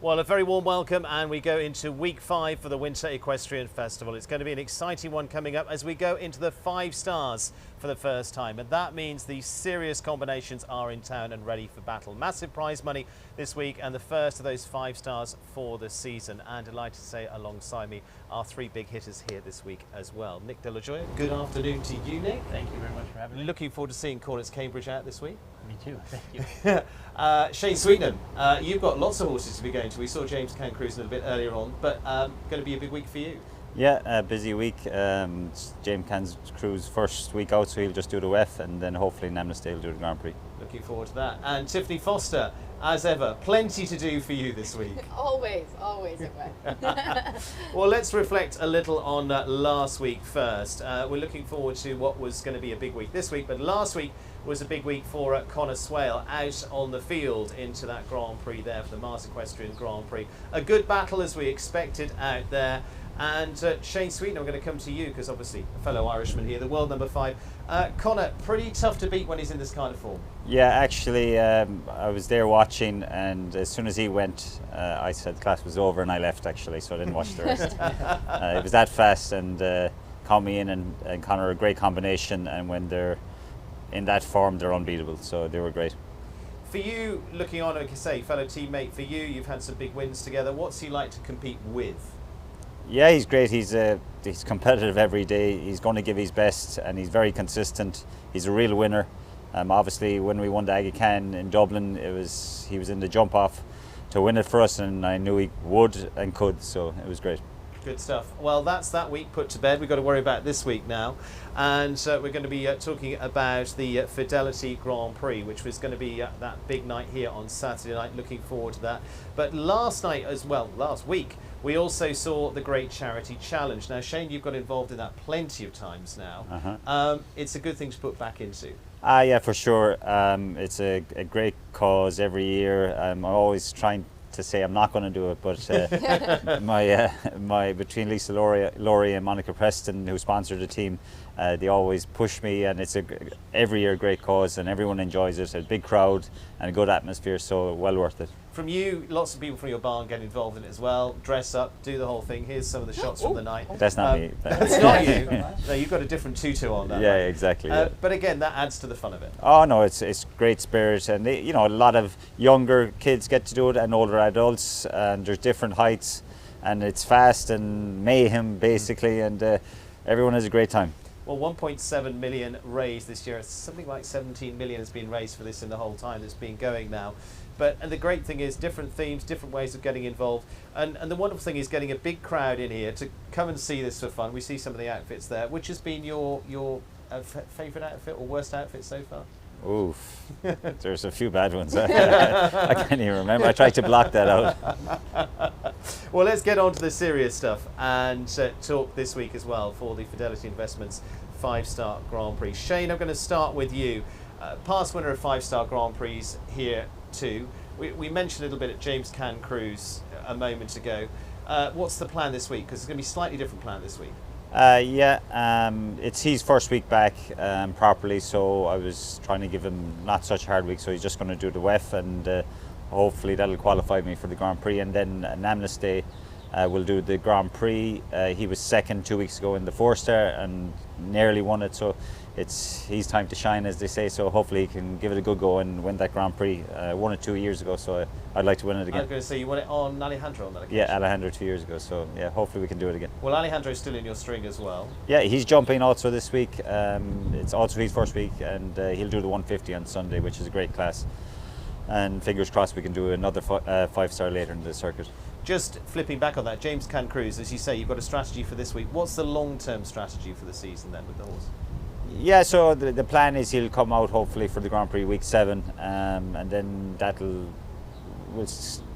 Well, a very warm welcome, and we go into week 5 for the Winter Equestrian Festival. It's going to be an exciting one coming up as we go into the 5 stars for the first time, and that means the serious combinations are in town and ready for battle. Massive prize money this week, and the first of those 5 stars for the season. And delighted to say alongside me are 3 big hitters here this week as well. Nick Dello Joio, good afternoon to you, Nick. Thank you very much for having me. Looking forward to seeing Cornett's Cambridge out this week. Me too, thank you. Shane Sweetnam, you've got lots of horses to be going to. We saw James Can cruising a little bit earlier on, but going to be a big week for you. Yeah, a busy week. James Can's cruise first week out, so he'll just do the WEF, and then hopefully Namnesday will do the Grand Prix. Looking forward to that. And Tiffany Foster, as ever, plenty to do for you this week. Always away. Well, let's reflect a little on last week first. We're looking forward to what was going to be a big week this week, but last week was a big week for Connor Swale out on the field into that Grand Prix there for the Mars Equestrian Grand Prix. A good battle as we expected out there. And Shane Sweetnam, I'm going to come to you because obviously a fellow Irishman here, the world number 5. Connor, pretty tough to beat when he's in this kind of form. Yeah, actually, I was there watching, and as soon as he went, I said the class was over, and I left actually, so I didn't watch the rest. It was that fast, and caught me in, and Connor a great combination, and when they're in that form, they're unbeatable, so they were great. For you, looking on, like I say, fellow teammate, for you, you've had some big wins together. What's he like to compete with? Yeah, he's great. He's competitive every day. He's going to give his best, and he's very consistent. He's a real winner. Obviously, when we won the Aga Khan in Dublin, he was in the jump off to win it for us, and I knew he would and could, so it was great. Good stuff. Well, that's that week put to bed. We've got to worry about this week now, and we're going to be talking about the Fidelity Grand Prix, which was going to be that big night here on Saturday night. Looking forward to that. But last night as well, last week, we also saw the Great Charity Challenge. Now, Shane, you've got involved in that plenty of times now. It's a good thing to put back into. Yeah, for sure. It's a great cause every year. I'm always trying to say I'm not going to do it, but my between Lisa Laurie and Monica Preston, who sponsored the team, they always push me, and it's every year a great cause, and everyone enjoys it. A big crowd and a good atmosphere, so well worth it. From you, lots of people from your barn get involved in it as well. Dress up, do the whole thing. Here's some of the shots from the night. That's not me. That's not you. No, you've got a different tutu on that. Yeah, right? exactly. Yeah. But again, that adds to the fun of it. Oh no, it's great spirit, and a lot of younger kids get to do it, and older adults, and there's different heights, and it's fast and mayhem basically, and everyone has a great time. Well, 1.7 million raised this year. Something like 17 million has been raised for this in the whole time that's been going now. And the great thing is different themes, different ways of getting involved. And the wonderful thing is getting a big crowd in here to come and see this for fun. We see some of the outfits there. Which has been your favourite outfit or worst outfit so far? Oof, there's a few bad ones. I can't even remember. I tried to block that out. Well, let's get on to the serious stuff and talk this week as well for the Fidelity Investments 5-star Grand Prix. Shane, I'm going to start with you. Past winner of 5-star Grand Prix here too. We mentioned a little bit at James Can Cruise a moment ago. What's the plan this week? Because it's going to be a slightly different plan this week. It's his first week back properly, so I was trying to give him not such a hard week, so he's just going to do the WEF, and hopefully that'll qualify me for the Grand Prix, and then Namnesday will do the Grand Prix. He was second 2 weeks ago in the 4-star and nearly won it, so it's his time to shine, as they say, so hopefully he can give it a good go and win that Grand Prix. Won it 2 years ago, so I'd like to win it again. I was going to say, you won it on Alejandro on that occasion. Yeah, Alejandro 2 years ago, so yeah, hopefully we can do it again. Well, Alejandro's still in your string as well. Yeah, he's jumping also this week. It's also his first week, and he'll do the 150 on Sunday, which is a great class. And fingers crossed we can do another 5-star later in the circuit. Just flipping back on that, James Can Cruise, as you say, you've got a strategy for this week. What's the long-term strategy for the season then with the horse? Yeah, so the plan is he'll come out hopefully for the Grand Prix week 7, and then we'll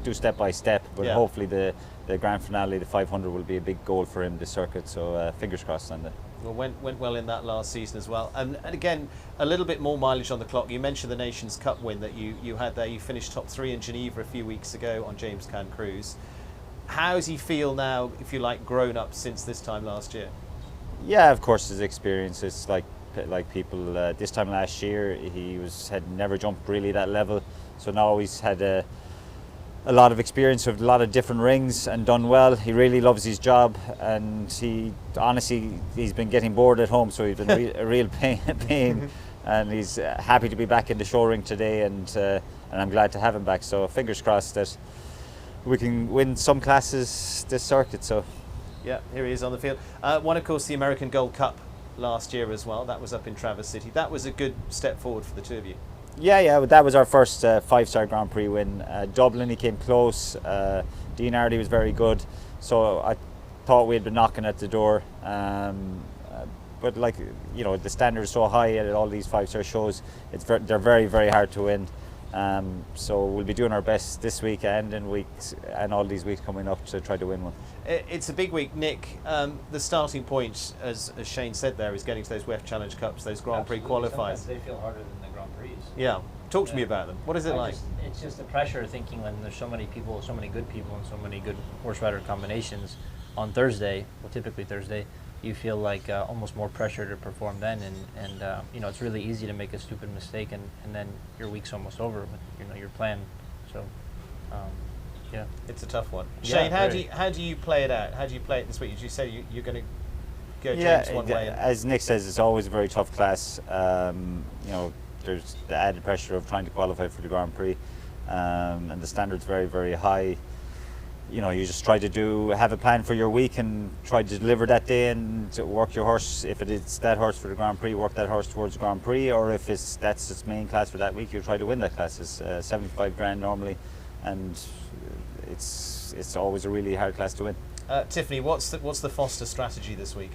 do step by step, but hopefully the grand finale, the 500, will be a big goal for him this circuit, so fingers crossed on that. Well, went well in that last season as well. And again, a little bit more mileage on the clock. You mentioned the Nations Cup win that you had there. You finished top 3 in Geneva a few weeks ago on James Can Cruise. How does he feel now, if you like, grown up since this time last year? Yeah, of course, his experience is like people. This time last year, he had never jumped really that level. So now he's had a lot of experience with a lot of different rings and done well. He really loves his job, and he's been getting bored at home, so he's been a real pain. And he's happy to be back in the show ring today, and I'm glad to have him back. So fingers crossed that we can win some classes this circuit. So yeah, here he is on the field. Won, of course, the American Gold Cup last year as well. That was up in Traverse City. That was a good step forward for the two of you. Yeah, that was our first 5-star Grand Prix win. Dublin, he came close. Dean Hardy was very good. So I thought we had been knocking at the door. But the standard is so high at all these 5-star shows. They're very, very hard to win. So we'll be doing our best this weekend and all these weeks coming up to try to win one. It's a big week, Nick. The starting point, as Shane said there, is getting to those WEF Challenge Cups, those Grand Prix qualifiers. Sometimes they feel harder than the Grand Prix. Yeah. Talk to me about them. What is it like? It's just the pressure thinking when there's so many people, so many good people, and so many good horse rider combinations on Thursday, well, typically Thursday, you feel like almost more pressure to perform then, and it's really easy to make a stupid mistake, and then your week's almost over with your plan. So yeah, it's a tough one. Yeah, Shane, how do you play it out? How do you play it this week? Did you say you're going to go James one way? As Nick says, it's always a very tough class. There's the added pressure of trying to qualify for the Grand Prix, and the standard's very, very high. You just try to have a plan for your week and try to deliver that day and to work your horse. If it is that horse for the Grand Prix, work that horse towards the Grand Prix, or if that's its main class for that week, you try to win that class. It's 75 grand normally, and it's always a really hard class to win. Tiffany, what's the Foster strategy this week?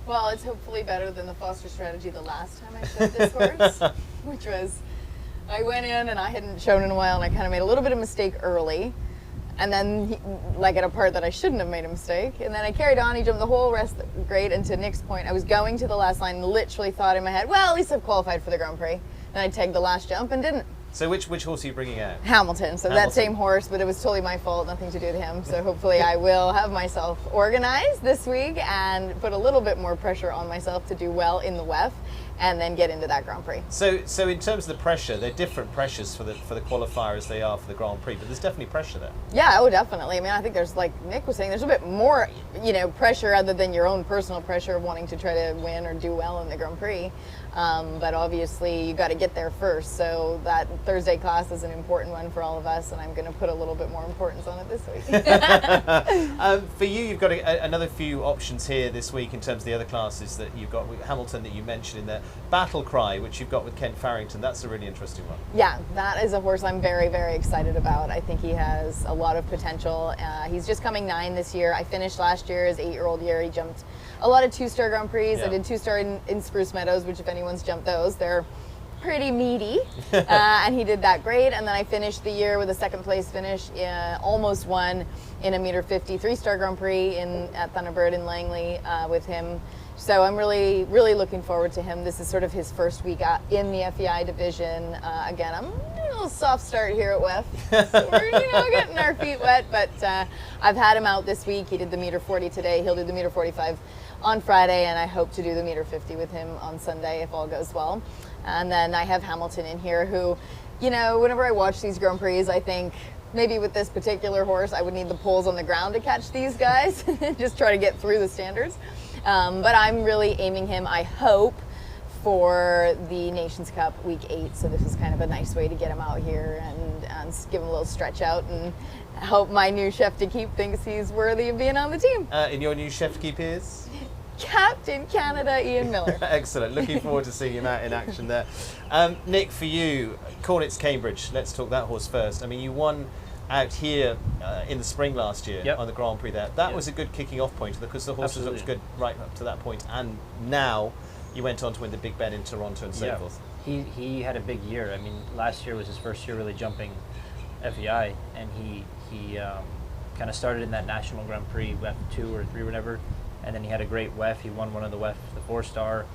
Well, it's hopefully better than the Foster strategy the last time I showed this horse, which was I went in and I hadn't shown in a while, and I kind of made a little bit of mistake early. And then, at a part that I shouldn't have made a mistake. And then I carried on, he jumped the whole rest great. And to Nick's point, I was going to the last line, literally thought in my head, well, at least I've qualified for the Grand Prix. And I tagged the last jump and didn't. So which horse are you bringing out? Hamilton. So that same horse, but it was totally my fault, nothing to do with him. So hopefully I will have myself organized this week and put a little bit more pressure on myself to do well in the WEF and then get into that Grand Prix. So in terms of the pressure, they're different pressures for the qualifier as they are for the Grand Prix, but there's definitely pressure there. Yeah, definitely. I mean, I think there's, like Nick was saying, there's a bit more, pressure other than your own personal pressure of wanting to try to win or do well in the Grand Prix. But obviously you got to get there first. So that Thursday class is an important one for all of us, and I'm going to put a little bit more importance on it this week. For you, you've got another few options here this week in terms of the other classes that you've got. Hamilton that you mentioned in there. Battle Cry, which you've got with Ken Farrington. That's a really interesting one. Yeah, that is a horse I'm very, very excited about. I think he has a lot of potential. He's just coming 9 this year. I finished last year, his 8-year-old year. He jumped a lot of 2-star Grand Prix. Yeah. I did 2-star in Spruce Meadows, which if anyone's jumped those, they're pretty meaty. And he did that great. And then I finished the year with a 2nd place finish, almost won in a meter 50 3-star Grand Prix at Thunderbird in Langley with him. So I'm really, really looking forward to him. This is sort of his first week in the FEI division. Again, I'm a little soft start here at WEF. So we're, getting our feet wet, but I've had him out this week. He did the meter 40 today. He'll do the meter 45 on Friday, and I hope to do the meter 50 with him on Sunday if all goes well. And then I have Hamilton in here who, whenever I watch these Grand Prix, I think maybe with this particular horse, I would need the poles on the ground to catch these guys and just try to get through the standards. But I'm really aiming him, I hope, for the Nations Cup week 8. So this is kind of a nice way to get him out here and give him a little stretch out and hope my new chef to keep thinks he's worthy of being on the team. And your new chef to keep is? Captain Canada, Ian Miller. Excellent. Looking forward to seeing him out in action there. Nick, for you, Cornet's Cambridge. Let's talk that horse first. I mean, you won out here in the spring last year on the Grand Prix there. That was a good kicking off point because the horse looked good right up to that point, and now you went on to win the Big Ben in Toronto and so forth. He had a big year. I mean, last year was his first year really jumping FEI, and he kind of started in that National Grand Prix, WEF 2 or 3 or whatever, and then he had a great WEF. He won one of the WEF, the 4-star,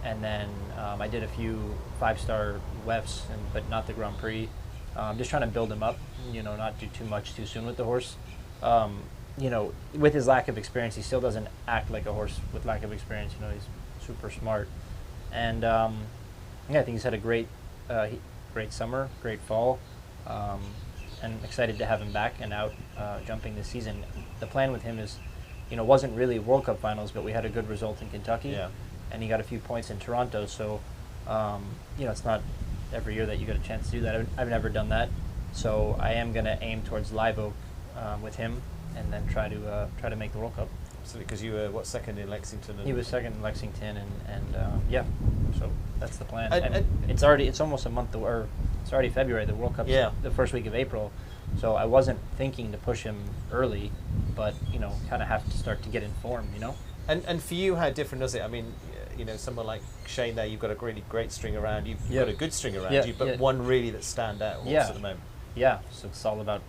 and then I did a few 5-star WEFs, but not the Grand Prix. Just trying to build him up, not do too much too soon with the horse. With his lack of experience, he still doesn't act like a horse with lack of experience. He's super smart. And I think he's had a great summer, great fall. and excited to have him back and out jumping this season. The plan with him is, wasn't really World Cup finals, but we had a good result in Kentucky, and he got a few points in Toronto. So, it's not every year that you get a chance to do that. I've never done that, so I am going to aim towards Live Oak with him, and then try to make the World Cup. Absolutely, because you were second in Lexington. He was second in Lexington, and so that's the plan. And it's almost a month, or it's already February. The World Cup's the first week of April, so I wasn't thinking to push him early, but kind of have to start to get informed. And for you, how different is it? I mean, someone like Shane there, you've got a really great string around. You've got a good string around you, but one really that stand out at the moment. Yeah, so it's all about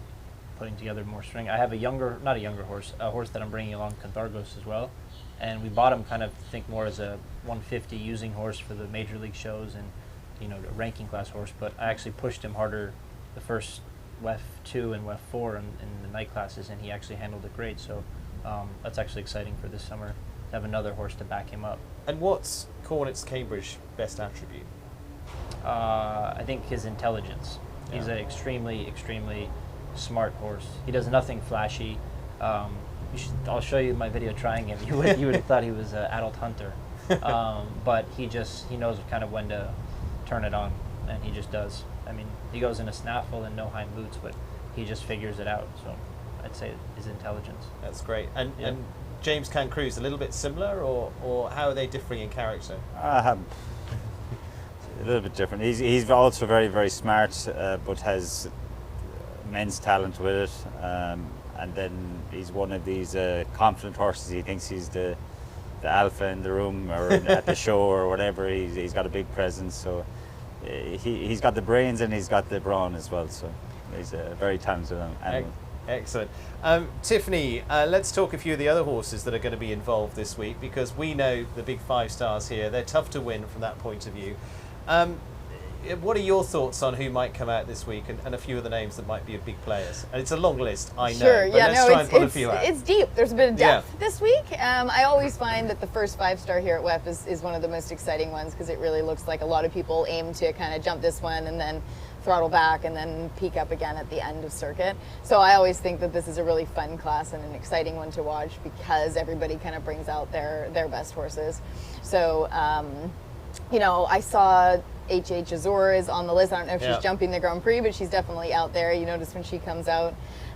putting together more string. I have a horse that I'm bringing along, Canthargos, as well, and we bought him kind of more as a 150 using horse for the major league shows and a ranking class horse. But I actually pushed him harder the first WEF 2 and WEF 4 in the night classes, and he actually handled it great. So that's actually exciting for this summer to have another horse to back him up. And what's Cornet's Cambridge best attribute? I think his intelligence. He's an extremely, extremely smart horse. He does nothing flashy. I'll show you my video trying him. You would have thought he was an adult hunter, but he knows kind of when to turn it on, and he just does. I mean, he goes in a snaffle and no hind boots, but he just figures it out. So I'd say his intelligence. That's great. And James Cancruz, a little bit similar, or how are they differing in character? A little bit different. He's also very, very smart, but has immense talent with it. And then he's one of these confident horses. He thinks he's the alpha in the room or at the show or whatever. He's got a big presence. So he's got the brains and he's got the brawn as well. So he's a very talented animal. Excellent. Tiffany, let's talk a few of the other horses that are going to be involved this week, because we know the big 5 stars here. They're tough to win from that point of view. What are your thoughts on who might come out this week, and a few of the names that might be big players? And it's a long list, I know. Sure, but let's try and pull a few out. It's deep. There's a bit of depth this week. I always find that the first 5-star here at WEF is one of the most exciting ones, because it really looks like a lot of people aim to kind of jump this one and then throttle back and then peak up again at the end of circuit. So I always think that this is a really fun class and an exciting one to watch, because everybody kind of brings out their best horses. So, I saw H.H. Azor is on the list. I don't know if she's jumping the Grand Prix, but she's definitely out there. You notice when she comes out.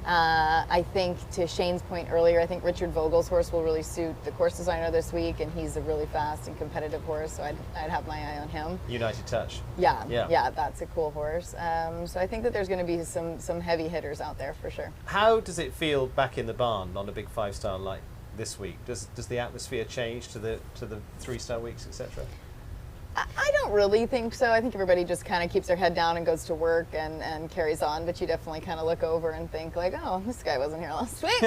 I think, to Shane's point earlier, I think Richard Vogel's horse will really suit the course designer this week, and he's a really fast and competitive horse, so I'd have my eye on him. United Touch. Yeah, that's a cool horse. So I think that there's going to be some heavy hitters out there for sure. How does it feel back in the barn on a big 5-star like this week? Does the atmosphere change to the 3-star weeks, etc.? I don't really think so. I think everybody just kind of keeps their head down and goes to work and carries on, but you definitely kind of look over and think like, oh, this guy wasn't here last week.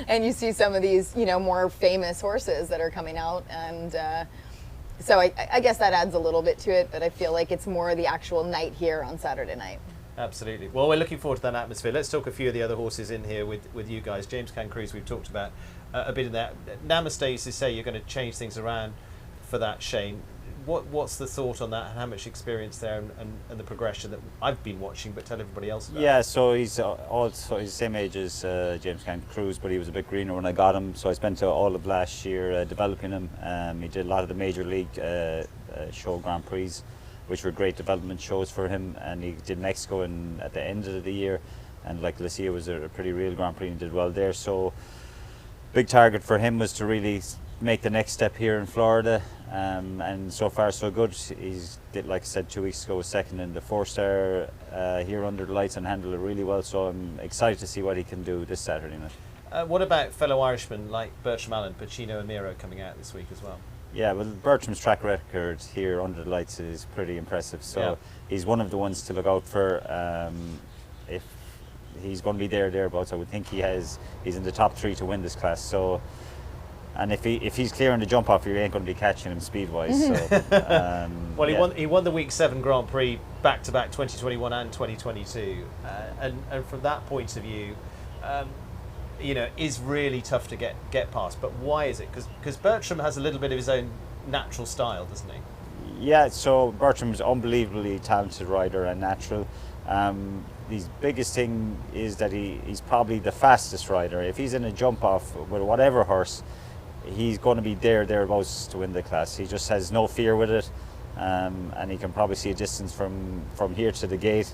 And you see some of these, more famous horses that are coming out, and so I guess that adds a little bit to it, but I feel like it's more the actual night here on Saturday night. Absolutely. Well, we're looking forward to that atmosphere. Let's talk a few of the other horses in here with you guys. James Cancruz, we've talked about a bit of that. Namaste, you say you're going to change things around for that, Shane. What's the thought on that, and how much experience there, and the progression that I've been watching, but tell everybody else about? Yeah, so he's the same age as James Cancruz, but he was a bit greener when I got him, so I spent all of last year developing him. He did a lot of the major league show Grand Prix, which were great development shows for him, and he did Mexico at the end of the year, and like Lucia was a pretty real Grand Prix and did well there. So big target for him was to really make the next step here in Florida, and so far so good. He's like I said 2 weeks ago, was second in the 4-star here under the lights and handled it really well, so I'm excited to see what he can do this Saturday night. What about fellow Irishmen like Bertram Allen, Pacino and Miro coming out this week as well? Yeah, well, Bertram's track record here under the lights is pretty impressive, so he's one of the ones to look out for. If he's going to be thereabouts, I would think he's in the top 3 to win this class. So, and if he's clear on the jump off, you ain't going to be catching him speed wise. So, well, he won the Week 7 Grand Prix back to back 2021 and 2022, and from that point of view, is really tough to get past. But why is it? Because Bertram has a little bit of his own natural style, doesn't he? Yeah, so Bertram's unbelievably talented rider and natural. His biggest thing is that he's probably the fastest rider. If he's in a jump off with whatever horse, he's going to be thereabouts to win the class. He just has no fear with it, and he can probably see a distance from here to the gate.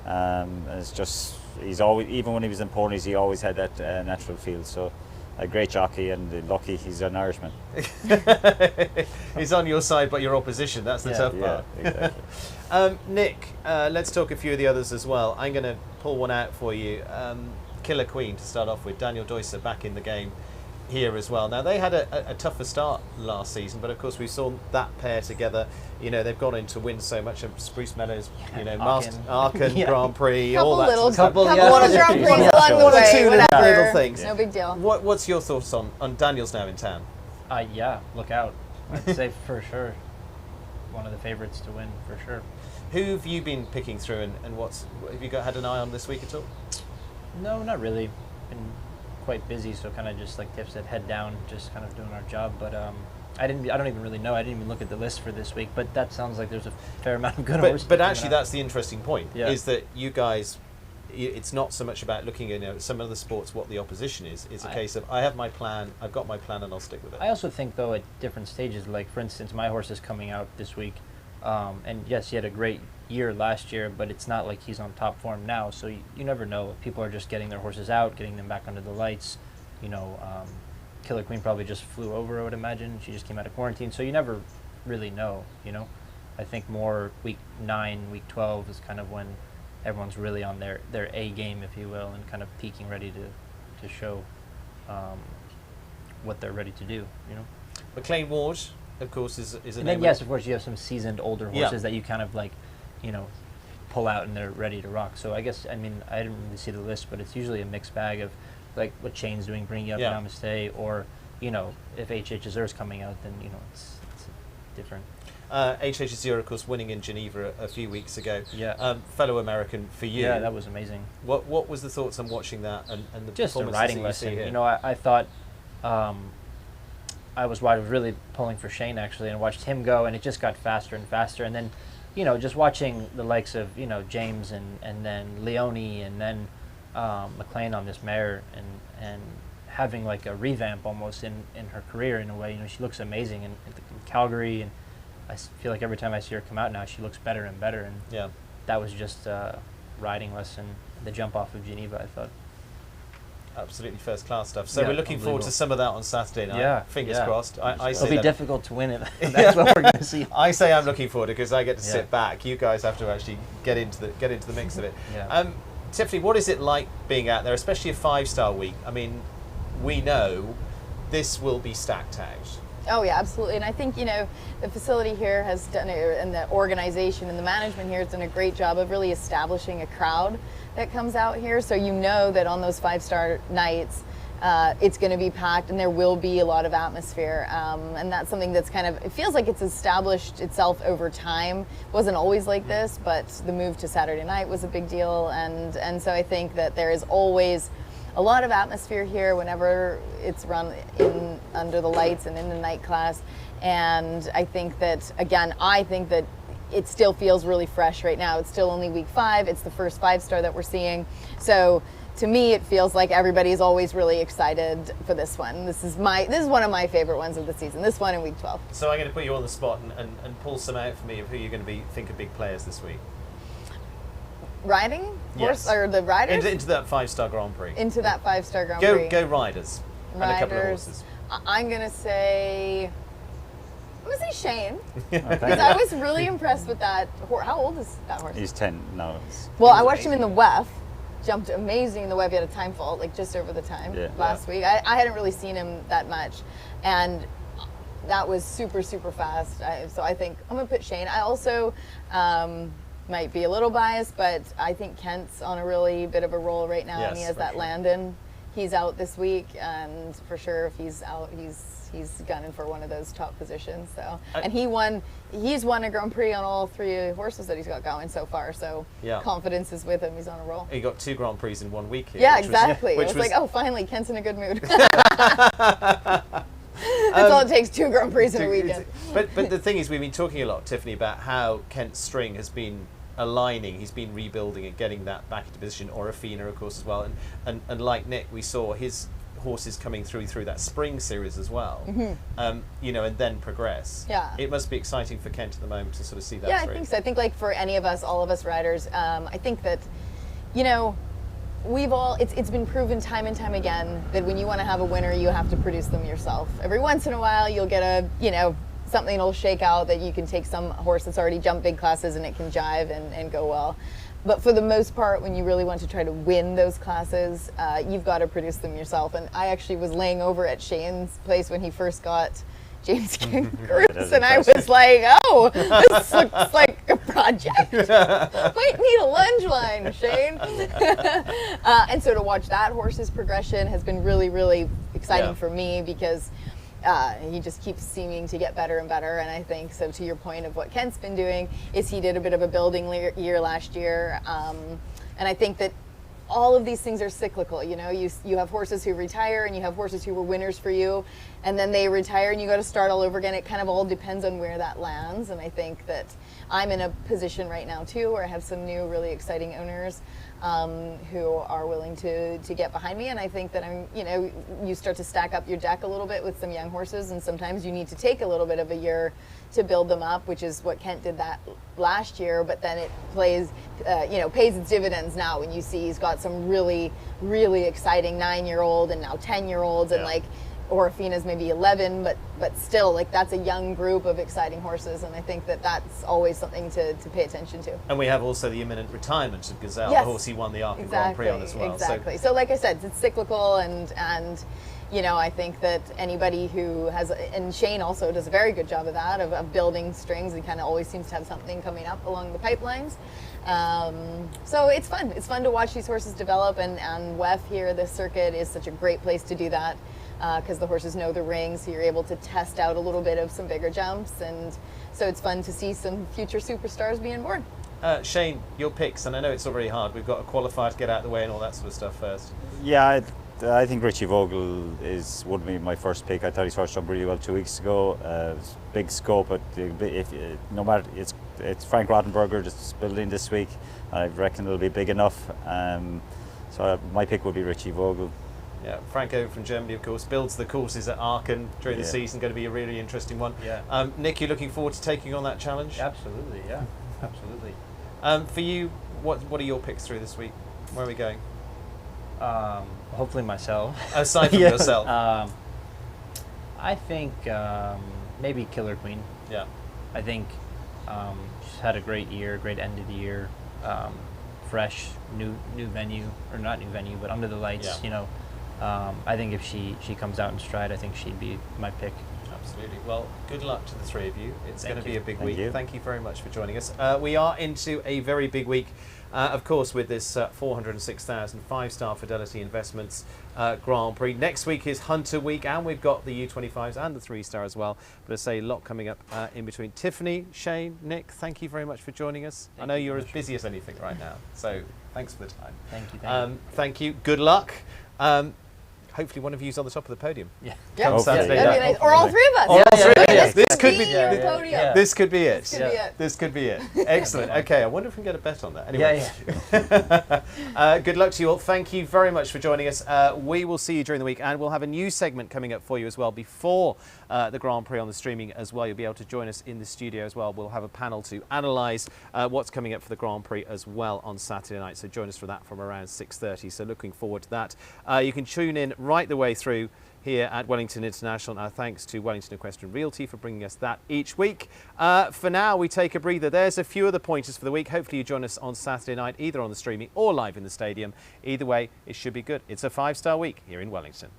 And it's just, he's always, even when he was in ponies, he always had that natural feel. So a great jockey, and lucky he's an Irishman. He's on your side, but your opposition. That's the tough part. Yeah, exactly. Nick, let's talk a few of the others as well. I'm going to pull one out for you. Killer Queen to start off with. Daniel Deusser back in the game here as well. Now, they had a tougher start last season, but of course we saw that pair together. You know, they've gone in to win so much of Spruce Meadows, you know, Aachen Grand Prix, all that sort of stuff. Couple Grand Prix along the One or way, two little things. No big deal. What's your thoughts on Daniel's now in town? Yeah, look out. I'd say for sure one of the favourites to win, for sure. Who have you been picking through, and have you had an eye on this week at all? No, not really. Been quite busy, so kind of just like Tiff said, head down, just kind of doing our job. But I don't even really know. I didn't even look at the list for this week. But that sounds like there's a fair amount of good horses. But actually, that's the interesting point. Yeah. Is that you guys? It's not so much about looking at some other sports what the opposition is. It's a case of I have my plan, I've got my plan, and I'll stick with it. I also think though at different stages, like for instance, my horse is coming out this week, and yes, he had a great year last year, but it's not like he's on top form now. So you never know. People are just getting their horses out, getting them back under the lights. You know, Killer Queen probably just flew over, I would imagine. She just came out of quarantine, so you never really know. You know, I think more week 9, week 12 is kind of when everyone's really on their A game, if you will, and kind of peaking, ready to show what they're ready to do, you know. McLean Ward, of course, is a And name. then yes, of course, you have some seasoned older horses that you kind of like, you know, pull out and they're ready to rock. So I guess, I mean, I didn't really see the list, but it's usually a mixed bag of like what Shane's doing, bringing up Namaste, or, you know, if HH Azure is coming out, then, you know, it's different. HH Azure, of course, winning in Geneva a few weeks ago. Yeah. Fellow American for you. Yeah, that was amazing. What was the thoughts on watching that and the just a performances riding that you lesson. see here? You know, I thought I was really pulling for Shane actually, and watched him go, and it just got faster and faster. And then, you know, just watching the likes of, you know, James and then Leone and then McLean on this mare, and having like a revamp almost in her career in a way. You know, she looks amazing in Calgary, and I feel like every time I see her come out now, she looks better and better. And that was just a riding lesson. The jump off of Geneva, I thought. Absolutely first class stuff. So we're looking forward to some of that on Saturday night. Yeah, Fingers crossed. It'll be difficult to win it. That's what we're going to see. I say I'm looking forward to it because I get to sit back. You guys have to actually get into the mix of it. Yeah. Tiffany, what is it like being out there, especially a 5-star week? I mean, we know this will be stacked out. Oh yeah, absolutely. And I think, you know, the facility here has done, and the organization and the management here has done a great job of really establishing a crowd that comes out here. So you know that on those 5-star nights, it's going to be packed, and there will be a lot of atmosphere. And that's something that's kind of, it feels like it's established itself over time. It wasn't always like this, but the move to Saturday night was a big deal. And so I think that there is always a lot of atmosphere here whenever it's run in under the lights and in the night class. And I think that, again, it still feels really fresh right now. It's still only week 5. It's the first 5-star that we're seeing. So to me, it feels like everybody's always really excited for this one. This is one of my favorite ones of the season, this one in week 12. So I'm going to put you on the spot and pull some out for me of who you're going to think are big players this week. Riding? Yes. Or the riders? Into that 5-star Grand Prix. Into that 5-star Grand Prix. Go riders. And a couple of horses. I'm going to say Shane. Because I was really impressed with that horse. How old is that horse? He's 10 now. Well, I watched him in the WEF. Jumped amazing in the WEF. He had a time fault, like just over the time last week. I hadn't really seen him that much. And that was super, super fast. So I think I'm going to put Shane. I also might be a little biased, but I think Kent's on a really bit of a roll right now, and he has that Landon. He's out this week, and for sure, if he's out, he's gunning for one of those top positions. So, and he's won a Grand Prix on all 3 horses that he's got going so far. So confidence is with him. He's on a roll. He got 2 Grand Prix in 1 week here. Yeah, exactly. I was like, oh, finally, Kent's in a good mood. That's all it takes, 2 Grand Prix in a weekend. But the thing is, we've been talking a lot, Tiffany, about how Kent's string has been aligning. He's been rebuilding and getting that back into position. Orofina, of course, as well. And like Nick, we saw his horses coming through that spring series as well. You know, and then progress. Yeah. It must be exciting for Kent at the moment to sort of see that Yeah, through. I think so. I think like for any of us, all of us riders, I think that, you know, it's been proven time and time again that when you want to have a winner, you have to produce them yourself. Every once in a while, you'll get something will shake out that you can take some horse that's already jumped big classes and it can jive and go well. But for the most part, when you really want to try to win those classes, you've got to produce them yourself. And I actually was laying over at Shane's place when he first got James King Groups, and I was like, oh, this looks like a project. Might need a lunge line, Shane. And so to watch that horse's progression has been really, really exciting for me, because he just keeps seeming to get better and better. And I think, so to your point of what Kent's been doing, is he did a bit of a building year last year. And I think that all of these things are cyclical. You know, you have horses who retire, and you have horses who were winners for you, and then they retire and you got to start all over again. It kind of all depends on where that lands. And I think that I'm in a position right now too where I have some new really exciting owners who are willing to get behind me. And I think that you start to stack up your deck a little bit with some young horses, and sometimes you need to take a little bit of a year to build them up, which is what Kent did that last year. But then it pays its dividends now when you see he's got some really, really exciting 9-year-old and now 10-year-olds, and like Orofina's maybe 11, but still, like, that's a young group of exciting horses, and I think that that's always something to pay attention to. And we have also the imminent retirement of Gazelle, yes, the horse he won the Aachen Grand Prix on as well. Exactly. So like I said, it's cyclical, and I think that anybody who has, and Shane also does a very good job of that, of building strings. He kind of always seems to have something coming up along the pipelines. So it's fun. It's fun to watch these horses develop, and WEF here, this circuit, is such a great place to do that, because the horses know the ring, so you're able to test out a little bit of some bigger jumps, and so it's fun to see some future superstars being born. Shane, your picks, and I know it's already hard. We've got a qualifier to get out of the way and all that sort of stuff first. Yeah, I think Richie Vogel would be my first pick. I thought his horse jumped really well 2 weeks ago. Big scope, but no matter, it's Frank Rottenberger just building this week. I reckon it'll be big enough. So my pick would be Richie Vogel. Yeah, Frank over from Germany, of course, builds the courses at Aachen during the season. Going to be a really interesting one. Yeah. Nick, you looking forward to taking on that challenge? Absolutely, yeah, absolutely. For you, what are your picks through this week? Where are we going? Hopefully myself. Aside from yourself. I think maybe Killer Queen. Yeah. I think she's had a great year, great end of the year. Fresh, new venue, or not new venue, but under the lights. Yeah. I think if she comes out in stride, I think she'd be my pick. Absolutely. Well, good luck to the three of you. It's going to be a big week. You. Thank you very much for joining us. We are into a very big week, of course, with this 406,000 5-star Fidelity Investments Grand Prix. Next week is Hunter Week, and we've got the U25s and the 3-star as well. But I say a lot coming up in between. Tiffany, Shane, Nick, thank you very much for joining us. I know you're as busy as anything right now, so thanks for the time. Thank you. Thank you. Good luck. Hopefully one of you is on the top of the podium. Yeah. Come Saturday night. Nice. Or all three of us. Or all three of us. This could be podium. This could be it. This could be it. This could be it. Excellent. Okay, I wonder if we can get a bet on that. Anyway. Good luck to you all. Thank you very much for joining us. We will see you during the week, and we'll have a new segment coming up for you as well before the Grand Prix on the streaming as well. You'll be able to join us in the studio as well. We'll have a panel to analyse what's coming up for the Grand Prix as well on Saturday night. So join us for that from around 6:30. So looking forward to that. You can tune in right the way through here at Wellington International. Our thanks to Wellington Equestrian Realty for bringing us that each week. For now, we take a breather. There's a few of the pointers for the week. Hopefully you join us on Saturday night, either on the streaming or live in the stadium. Either way, it should be good. It's a 5-star week here in Wellington.